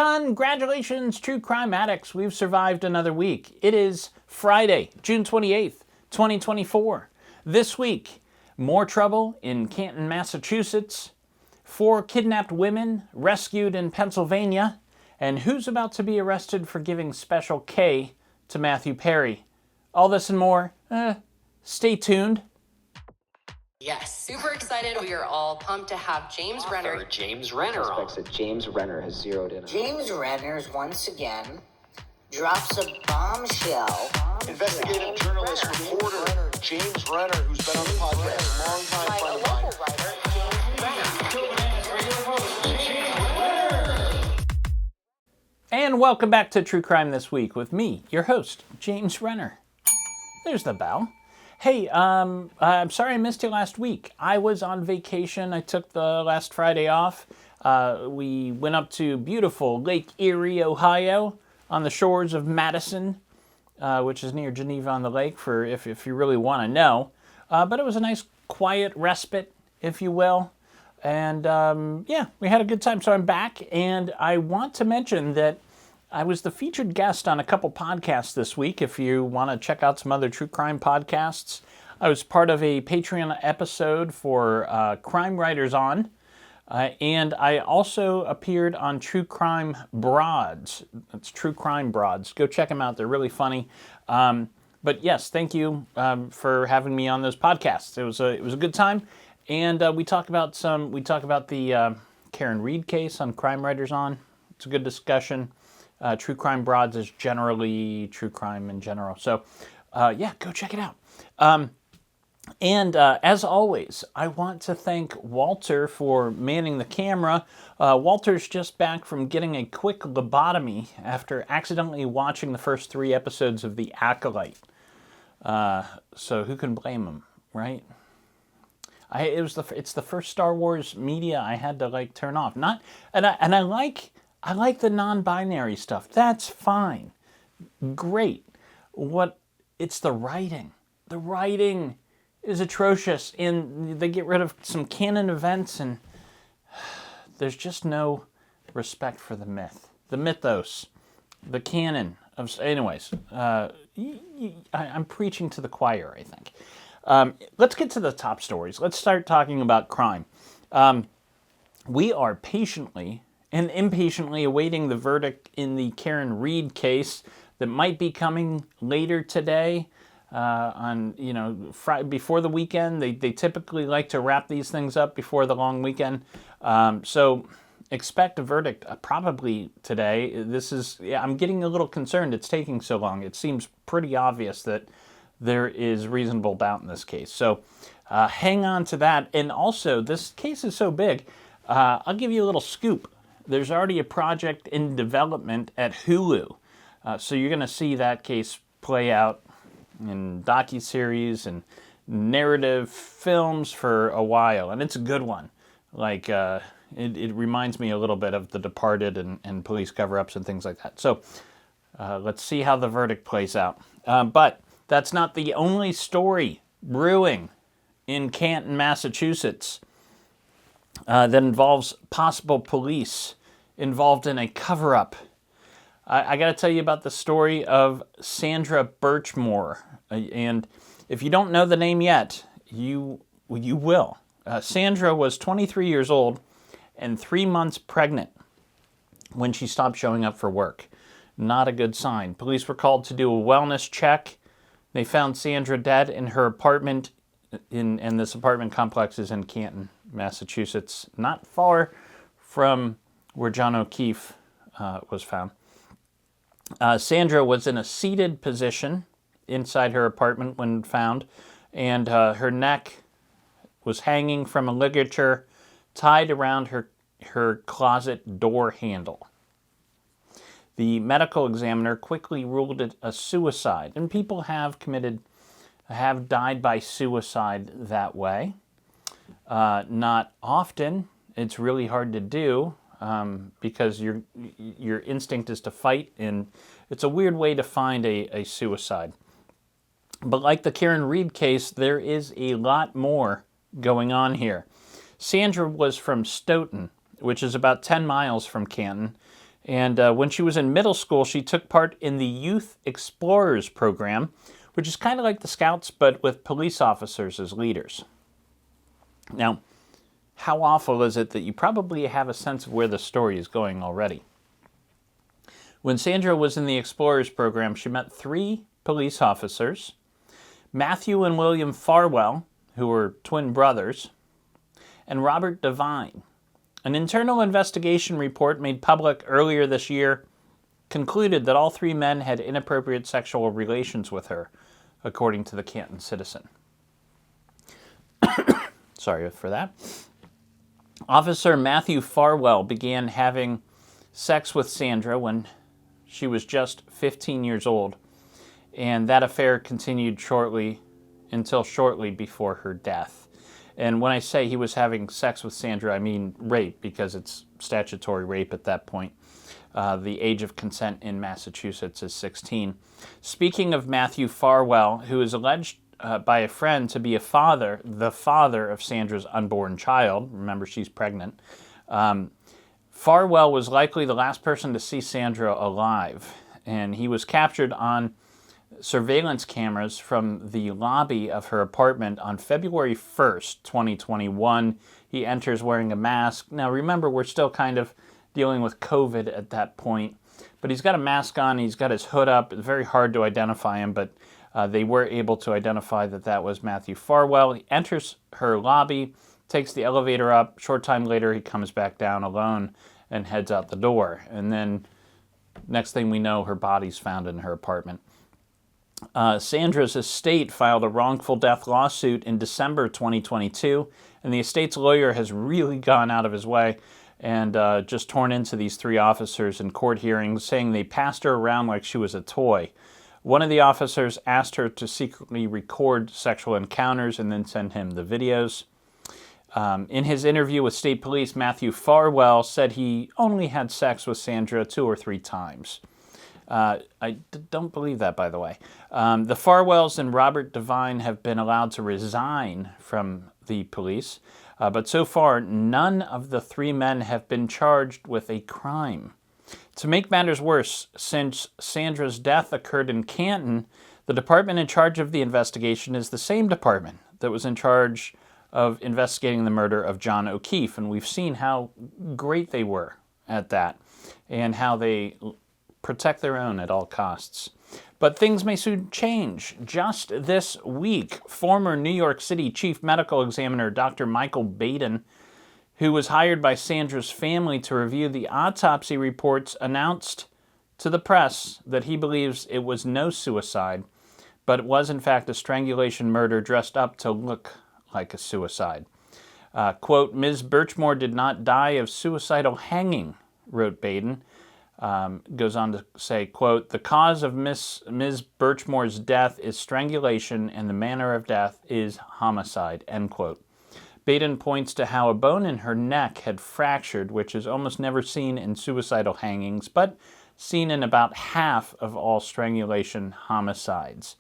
Congratulations, true crime addicts. We've survived another week. It is Friday, June 28th, 2024. This week, more trouble in Canton, Massachusetts, 4 kidnapped women rescued in Pennsylvania, and who's about to be arrested for giving Special K to Matthew Perry. All this and more. Stay tuned. Yes, super excited. We are all pumped to have James Renner. James Renner on. That James Renner has zeroed in on. James Renner once again drops a bombshell. Investigative journalist, reporter James Renner, who's been on the podcast, longtime friend of mine. And welcome back to True Crime This Week with me, your host, James Renner. There's the bell. Hey, I'm sorry I missed you last week. I was on vacation. I took the last Friday off. We went up to beautiful Lake Erie, Ohio, on the shores of Madison, which is near Geneva on the lake, for if you really want to know. But it was a nice, quiet respite, if you will. And yeah, we had a good time. So I'm back, and I want to mention that I was the featured guest on a couple podcasts this week. If you want to check out some other true crime podcasts, I was part of a Patreon episode for Crime Writers On, and I also appeared on True Crime Broads. It's True Crime Broads. Go check them out. They're really funny. But yes, thank you for having me on those podcasts. It was a good time, and we talk about the Karen Reed case on Crime Writers On. It's a good discussion. True Crime Broads is generally true crime in general. So, yeah, go check it out. And as always, I want to thank Walter for manning the camera. Walter's just back from getting a quick lobotomy after accidentally watching the first 3 episodes of The Acolyte. So who can blame him, right? It's the first Star Wars media I had to turn off. I like the non-binary stuff. That's fine. Great. It's the writing. The writing is atrocious, and they get rid of some canon events, and there's just no respect for the myth. The mythos. The canon. Anyways, I'm preaching to the choir, I think. Let's get to the top stories. Let's start talking about crime. We are patiently and impatiently awaiting the verdict in the Karen Reed case that might be coming later today. Before the weekend. They typically like to wrap these things up before the long weekend. So expect a verdict probably today. I'm getting a little concerned it's taking so long. It seems pretty obvious that there is reasonable doubt in this case. So hang on to that. And also, this case is so big, I'll give you a little scoop. There's already a project in development at Hulu. So you're going to see that case play out in docuseries and narrative films for a while. And it's a good one. It reminds me a little bit of The Departed and police cover-ups and things like that. So let's see how the verdict plays out. But that's not the only story brewing in Canton, Massachusetts, that involves possible police involved in a cover-up. I got to tell you about the story of Sandra Birchmore. And if you don't know the name yet, you will. Sandra was 23 years old and 3 months pregnant when she stopped showing up for work. Not a good sign. Police were called to do a wellness check. They found Sandra dead in her apartment, and this apartment complex is in Canton, Massachusetts, not far from where John O'Keefe was found. Sandra was in a seated position inside her apartment when found, and her neck was hanging from a ligature tied around her closet door handle. The medical examiner quickly ruled it a suicide, and people have died by suicide that way. Not often. It's really hard to do. Because your instinct is to fight, and it's a weird way to find a suicide. But like the Karen Reed case, there is a lot more going on here. Sandra was from Stoughton, which is about 10 miles from Canton, And when she was in middle school, she took part in the Youth Explorers program, which is kind of like the Scouts, but with police officers as leaders. Now, how awful is it that you probably have a sense of where the story is going already? When Sandra was in the Explorers program, she met 3 police officers, Matthew and William Farwell, who were twin brothers, and Robert Devine. An internal investigation report made public earlier this year concluded that all 3 men had inappropriate sexual relations with her, according to the Canton Citizen. Sorry for that. Officer Matthew Farwell began having sex with Sandra when she was just 15 years old, and that affair continued until shortly before her death. And when I say he was having sex with Sandra, I mean rape, because it's statutory rape at that point. The age of consent in Massachusetts is 16. Speaking of Matthew Farwell, who is alleged by a friend to be the father of Sandra's unborn child. Remember, she's pregnant. Farwell was likely the last person to see Sandra alive, and he was captured on surveillance cameras from the lobby of her apartment on February 1st, 2021. He enters wearing a mask. Now, remember, we're still kind of dealing with COVID at that point, but he's got a mask on, he's got his hood up. It's very hard to identify him, but they were able to identify that was Matthew Farwell. He enters her lobby, takes the elevator up. Short time later, he comes back down alone and heads out the door. And then next thing we know, her body's found in her apartment. Sandra's estate filed a wrongful death lawsuit in December 2022, and the estate's lawyer has really gone out of his way and just torn into these 3 officers in court hearings, saying they passed her around like she was a toy. One of the officers asked her to secretly record sexual encounters and then send him the videos. In his interview with state police, Matthew Farwell said he only had sex with Sandra 2 or 3 times. I don't believe that, by the way. The Farwells and Robert Devine have been allowed to resign from the police, but so far none of the 3 men have been charged with a crime. To make matters worse, since Sandra's death occurred in Canton, the department in charge of the investigation is the same department that was in charge of investigating the murder of John O'Keefe, and we've seen how great they were at that and how they protect their own at all costs. But things may soon change. Just this week, former New York City Chief Medical Examiner Dr. Michael Baden, who was hired by Sandra's family to review the autopsy reports, announced to the press that he believes it was no suicide, but it was in fact a strangulation murder dressed up to look like a suicide. Quote, Ms. Birchmore did not die of suicidal hanging, wrote Baden. Goes on to say, quote, the cause of Ms. Birchmore's death is strangulation and the manner of death is homicide, end quote. Baden points to how a bone in her neck had fractured, which is almost never seen in suicidal hangings, but seen in about half of all strangulation homicides.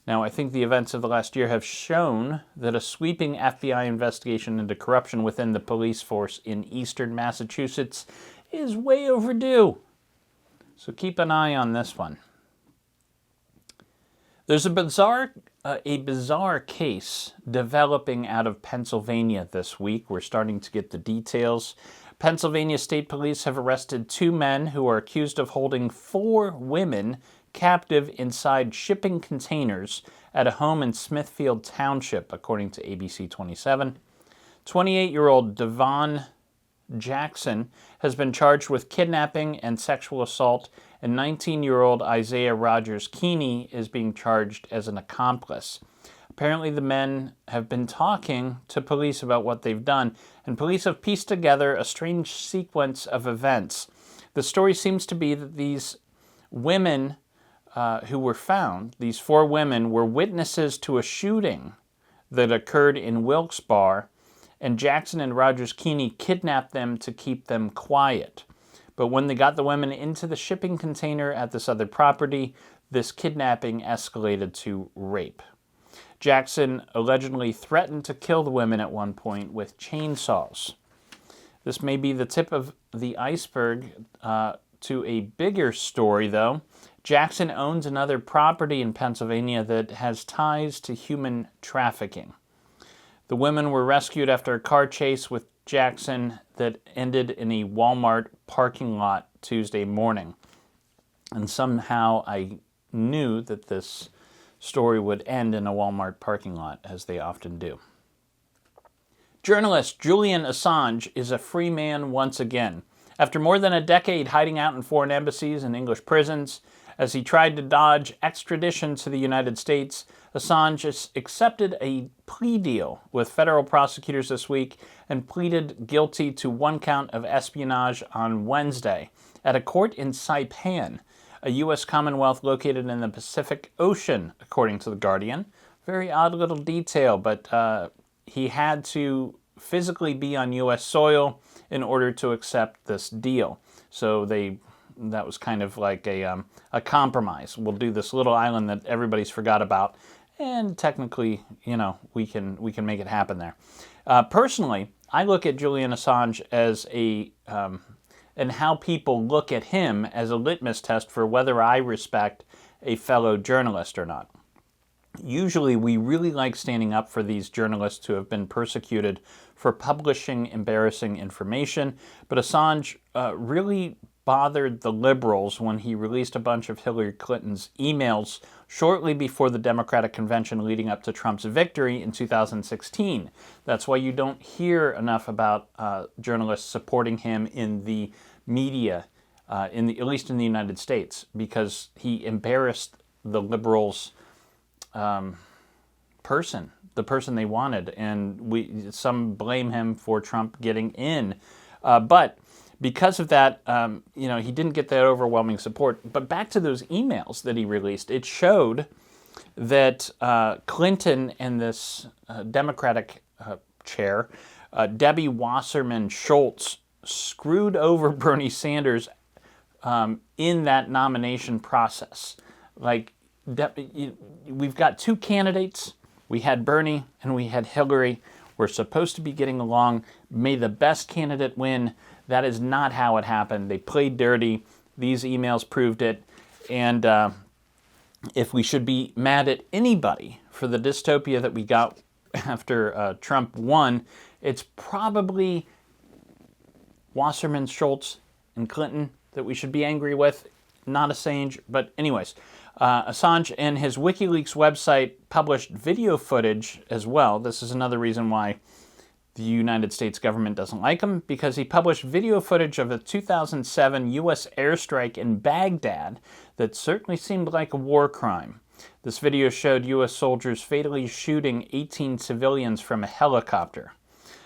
Now, I think the events of the last year have shown that a sweeping FBI investigation into corruption within the police force in eastern Massachusetts is way overdue. So keep an eye on this one. There's a bizarre case developing out of Pennsylvania this week. We're starting to get the details. Pennsylvania State Police have arrested 2 men who are accused of holding 4 women captive inside shipping containers at a home in Smithfield Township, according to ABC 27. 28-year-old Devon Jackson has been charged with kidnapping and sexual assault, and 19-year-old Isaiah Rogers Keeney is being charged as an accomplice. Apparently the men have been talking to police about what they've done, and police have pieced together a strange sequence of events. The story seems to be that these women who were found, these 4 women, were witnesses to a shooting that occurred in Wilkes-Barre, and Jackson and Rogers Keeney kidnapped them to keep them quiet. But when they got the women into the shipping container at this other property, this kidnapping escalated to rape. Jackson allegedly threatened to kill the women at one point with chainsaws. This may be the tip of the iceberg to a bigger story, though. Jackson owns another property in Pennsylvania that has ties to human trafficking. The women were rescued after a car chase with Jackson that ended in a Walmart parking lot Tuesday morning. And somehow I knew that this story would end in a Walmart parking lot, as they often do. Journalist Julian Assange is a free man once again. After more than a decade hiding out in foreign embassies and English prisons, as he tried to dodge extradition to the United States, Assange accepted a plea deal with federal prosecutors this week and pleaded guilty to one count of espionage on Wednesday at a court in Saipan, a U.S. Commonwealth located in the Pacific Ocean, according to The Guardian. Very odd little detail, but he had to physically be on U.S. soil in order to accept this deal. So that was kind of like a compromise. We'll do this little island that everybody's forgot about, and technically, we can make it happen there. Personally, I look at Julian Assange as and how people look at him as a litmus test for whether I respect a fellow journalist or not. Usually, we really like standing up for these journalists who have been persecuted for publishing embarrassing information, but Assange really bothered the liberals when he released a bunch of Hillary Clinton's emails shortly before the Democratic convention leading up to Trump's victory in 2016. That's why you don't hear enough about journalists supporting him in the media, at least in the United States, because he embarrassed the liberals' the person they wanted, and some blame him for Trump getting in, but because of that, he didn't get that overwhelming support. But back to those emails that he released, it showed that Clinton and this Democratic chair, Debbie Wasserman Schultz, screwed over Bernie Sanders in that nomination process. We've got two candidates. We had Bernie and we had Hillary. We're supposed to be getting along. May the best candidate win. That is not how it happened. They played dirty. These emails proved it. And if we should be mad at anybody for the dystopia that we got after Trump won, it's probably Wasserman, Schultz, and Clinton that we should be angry with, not Assange. But anyways, Assange and his WikiLeaks website published video footage as well. This is another reason why the United States government doesn't like him, because he published video footage of a 2007 U.S. airstrike in Baghdad that certainly seemed like a war crime. This video showed U.S. soldiers fatally shooting 18 civilians from a helicopter.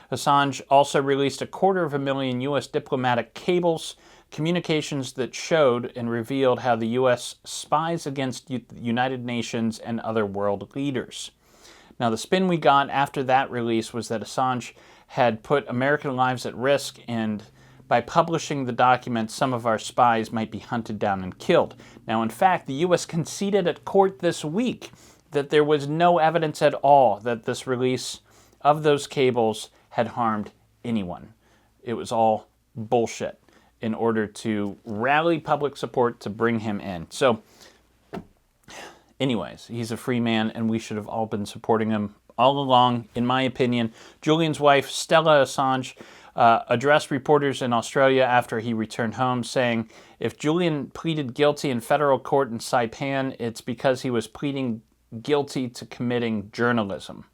Assange also released 250,000 U.S. diplomatic cables, communications that showed and revealed how the U.S. spies against the United Nations and other world leaders. Now, the spin we got after that release was that Assange had put American lives at risk, and by publishing the documents, some of our spies might be hunted down and killed. Now, in fact, the U.S. conceded at court this week that there was no evidence at all that this release of those cables had harmed anyone. It was all bullshit in order to rally public support to bring him in. So, anyways, he's a free man, and we should have all been supporting him all along, in my opinion. Julian's wife, Stella Assange, addressed reporters in Australia after he returned home, saying, if Julian pleaded guilty in federal court in Saipan, it's because he was pleading guilty to committing journalism,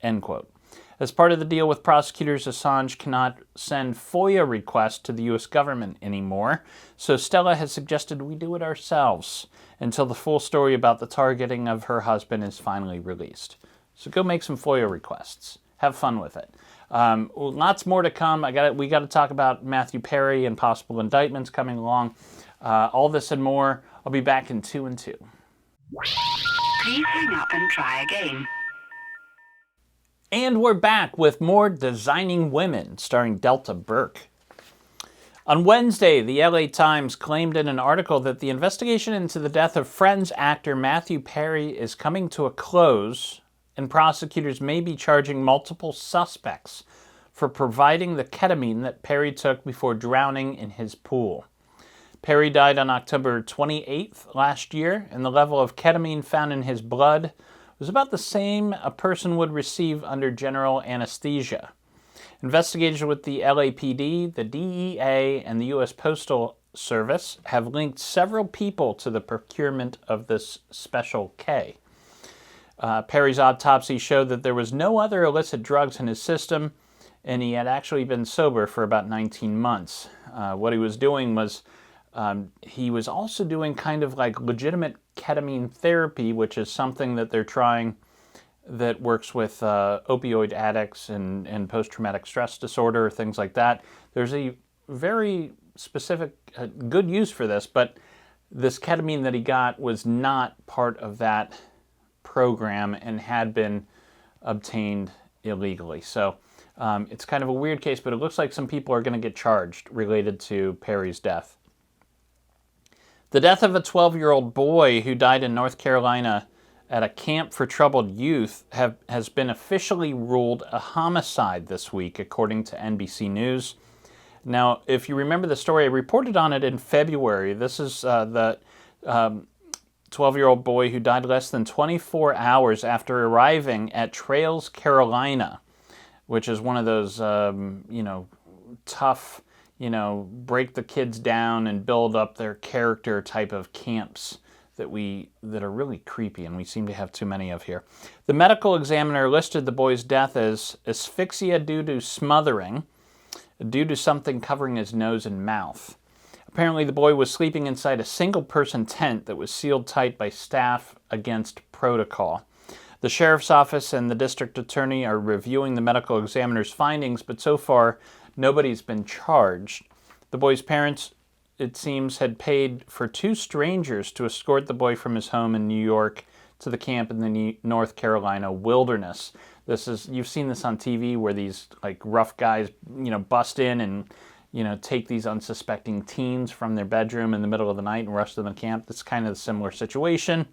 end quote. As part of the deal with prosecutors, Assange cannot send FOIA requests to the U.S. government anymore, so Stella has suggested we do it ourselves until the full story about the targeting of her husband is finally released. So go make some FOIA requests. Have fun with it. Lots more to come. We got to talk about Matthew Perry and possible indictments coming along. All this and more. I'll be back in 2 and 2. Please hang up and try again. And we're back with more Designing Women, starring Delta Burke. On Wednesday, the LA Times claimed in an article that the investigation into the death of Friends actor Matthew Perry is coming to a close, and prosecutors may be charging multiple suspects for providing the ketamine that Perry took before drowning in his pool. Perry died on October 28th last year, and the level of ketamine found in his blood was about the same a person would receive under general anesthesia. Investigators with the LAPD, the DEA, and the U.S. Postal Service have linked several people to the procurement of this Special K. Perry's autopsy showed that there was no other illicit drugs in his system, and he had actually been sober for about 19 months. What he was doing was he was also doing kind of like legitimate ketamine therapy, which is something that they're trying that works with opioid addicts and post-traumatic stress disorder, things like that. There's a very specific, good use for this, but this ketamine that he got was not part of that program and had been obtained illegally. So it's kind of a weird case, but it looks like some people are going to get charged related to Perry's death. The death of a 12-year-old boy who died in North Carolina at a camp for troubled youth has been officially ruled a homicide this week, according to NBC News. Now, if you remember the story, I reported on it in February. This is the 12-year-old boy who died less than 24 hours after arriving at Trails, Carolina, which is one of those, tough, break the kids down and build up their character type of camps that are really creepy, and we seem to have too many of here. The medical examiner listed the boy's death as asphyxia due to smothering, due to something covering his nose and mouth. Apparently, the boy was sleeping inside a single-person tent that was sealed tight by staff against protocol. The sheriff's office and the district attorney are reviewing the medical examiner's findings, but so far, nobody's been charged. The boy's parents, it seems, had paid for two strangers to escort the boy from his home in New York to the camp in the North Carolina wilderness. You've seen this on TV where these like rough guys, bust in and, take these unsuspecting teens from their bedroom in the middle of the night and rush them to camp. That's kind of a similar situation.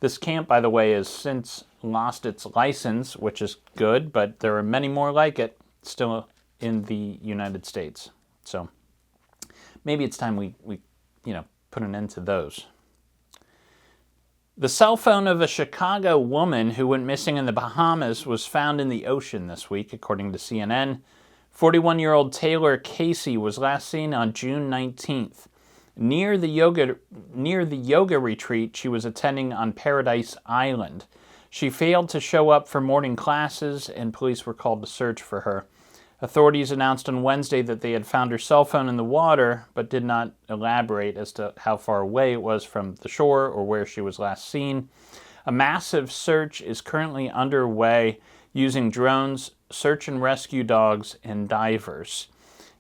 This camp, by the way, has since lost its license, which is good, but there are many more like it still in the United States. So maybe it's time we put an end to those. The cell phone of a Chicago woman who went missing in the Bahamas was found in the ocean this week, according to CNN. 41-year-old Taylor Casey was last seen on June 19th near the yoga retreat she was attending on Paradise Island. She failed to show up for morning classes, and police were called to search for her. Authorities announced on Wednesday that they had found her cell phone in the water, but did not elaborate as to how far away it was from the shore or where she was last seen. A massive search is currently underway using drones, search and rescue dogs, and divers.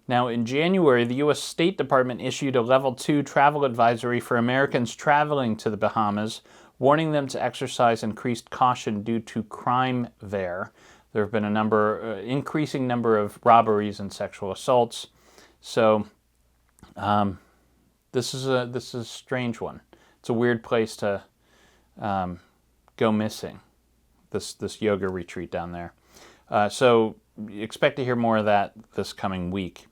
Now, in January, the U.S. State Department issued a Level 2 travel advisory for Americans traveling to the Bahamas, warning them to exercise increased caution due to crime there. There have been increasing number of robberies and sexual assaults. So this is a strange one. It's a weird place to go missing, this yoga retreat down there. So expect to hear more of that this coming week.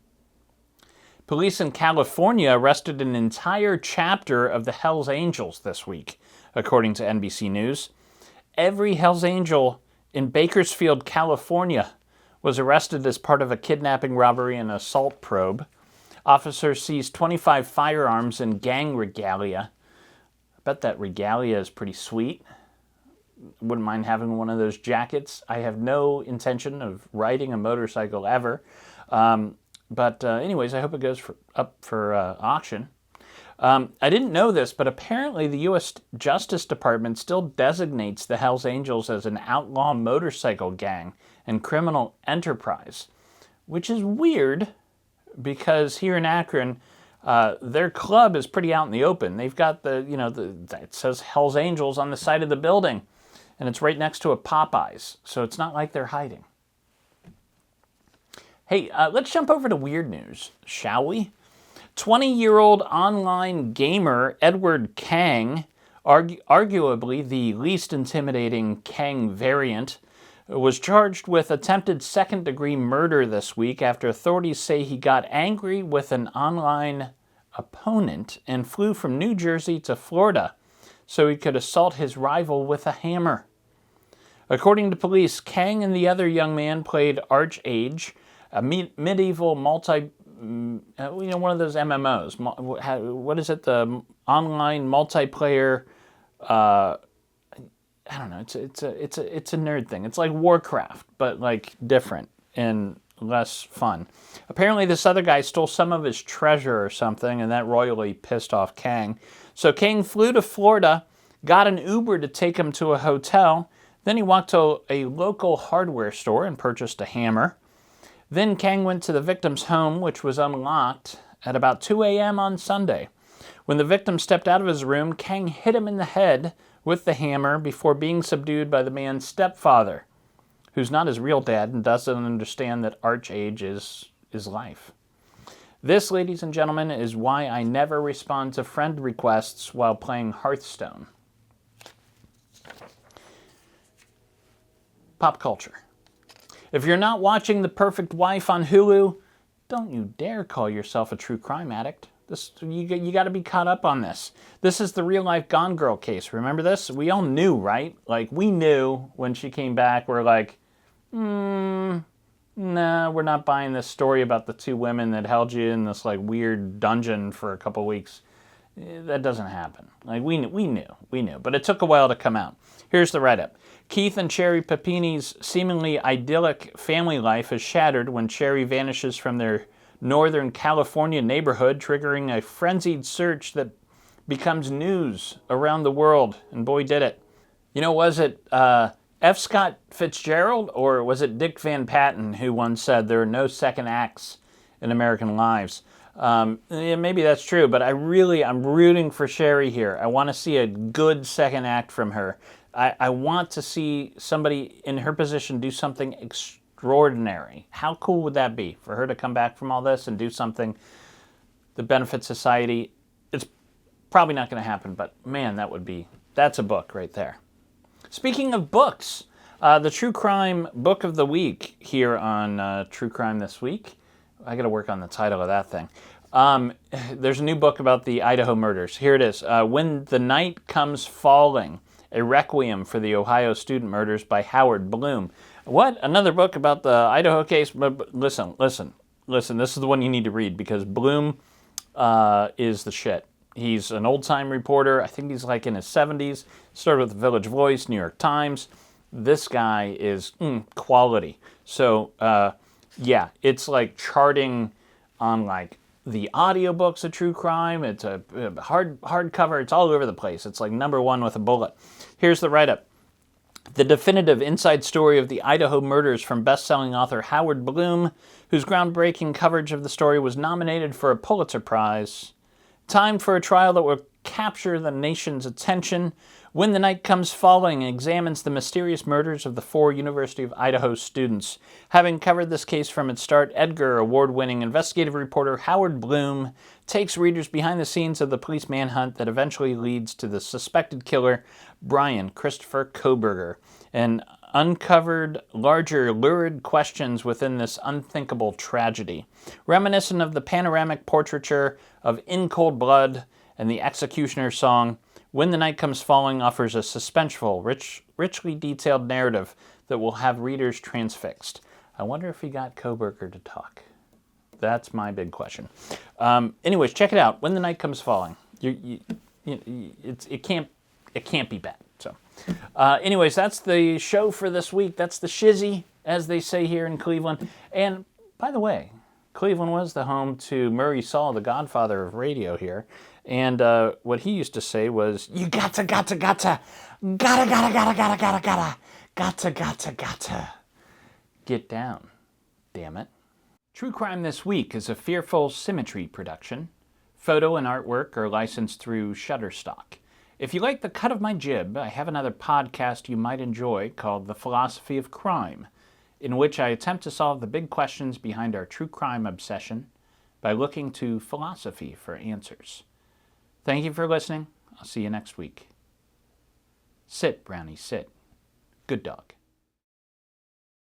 Police in California arrested an entire chapter of the Hells Angels this week, according to NBC News. Every Hells Angel in Bakersfield, California, was arrested as part of a kidnapping, robbery, and assault probe. Officers seized 25 firearms and gang regalia. I bet that regalia is pretty sweet. Wouldn't mind having one of those jackets. I have no intention of riding a motorcycle ever. But anyways, I hope it goes up for auction. I didn't know this, but apparently the U.S. Justice Department still designates the Hells Angels as an outlaw motorcycle gang and criminal enterprise, which is weird because here in Akron, their club is pretty out in the open. They've got it says Hells Angels on the side of the building, and it's right next to a Popeyes, so it's not like they're hiding. Hey, let's jump over to weird news, shall we? 20-year-old online gamer Edward Kang, arguably the least intimidating Kang variant, was charged with attempted second-degree murder this week after authorities say he got angry with an online opponent and flew from New Jersey to Florida so he could assault his rival with a hammer. According to police, Kang and the other young man played Archage, a medieval one of those MMOs. What is it? The online multiplayer. I don't know. It's a nerd thing. It's like Warcraft, but like different and less fun. Apparently, this other guy stole some of his treasure or something, and that royally pissed off Kang. So Kang flew to Florida, got an Uber to take him to a hotel. Then he walked to a local hardware store and purchased a hammer. Then Kang went to the victim's home, which was unlocked, at about 2 a.m. on Sunday. When the victim stepped out of his room, Kang hit him in the head with the hammer before being subdued by the man's stepfather, who's not his real dad and doesn't understand that Archage is life. This, ladies and gentlemen, is why I never respond to friend requests while playing Hearthstone. Pop culture. If you're not watching The Perfect Wife on Hulu, don't you dare call yourself a true crime addict. You got to be caught up on this. This is the real-life Gone Girl case. Remember this? We all knew, right? Like, we knew when she came back. We're like, nah, we're not buying this story about the two women that held you in this, like, weird dungeon for a couple weeks. That doesn't happen. Like, we knew. But it took a while to come out. Here's the write-up. Keith and Cherry Papini's seemingly idyllic family life is shattered when Cherry vanishes from their Northern California neighborhood, triggering a frenzied search that becomes news around the world. And boy, did it. You know, was it F. Scott Fitzgerald or was it Dick Van Patten who once said there are no second acts in American lives? Yeah, maybe that's true, but I'm rooting for Cherry here. I want to see a good second act from her. I want to see somebody in her position do something extraordinary. How cool would that be for her to come back from all this and do something that benefits society? It's probably not going to happen, but man, that's a book right there. Speaking of books, the True Crime Book of the Week here on True Crime This Week. I got to work on the title of that thing. There's a new book about the Idaho murders. Here it is. When the Night Comes Falling, a Requiem for the Ohio Student Murders by Howard Bloom. What? Another book about the Idaho case? But listen. This is the one you need to read because Bloom is the shit. He's an old-time reporter. I think he's like in his 70s. Started with the Village Voice, New York Times. This guy is quality. So, yeah, it's like charting on like the audiobooks of true crime. It's a hardcover. It's all over the place. It's like #1 with a bullet. Here's the write-up. The definitive inside story of the Idaho murders from best-selling author Howard Bloom, whose groundbreaking coverage of the story was nominated for a Pulitzer Prize. Time for a trial that will capture the nation's attention. When the Night Comes Falling examines the mysterious murders of the 4 University of Idaho students. Having covered this case from its start, Edgar Award-winning investigative reporter Howard Bloom takes readers behind the scenes of the police manhunt that eventually leads to the suspected killer, Brian Christopher Kohberger, and uncovered larger, lurid questions within this unthinkable tragedy. Reminiscent of the panoramic portraiture of In Cold Blood and the Executioner's Song, When the Night Comes Falling offers a suspenseful, richly detailed narrative that will have readers transfixed. I wonder if he got Kohberger to talk. That's my big question. Anyways, check it out. When the Night Comes Falling. It can't be bad. So, anyways, that's the show for this week. That's the shizzy, as they say here in Cleveland. And by the way, Cleveland was the home to Murray Saul, the godfather of radio here. And what he used to say was, you gotta get down, damn it. True Crime This Week is a Fearful Symmetry production. Photo and artwork are licensed through Shutterstock. If you like the cut of my jib, I have another podcast you might enjoy called The Philosophy of Crime, in which I attempt to solve the big questions behind our true crime obsession by looking to philosophy for answers. Thank you for listening. I'll see you next week. Sit, Brownie, sit. Good dog.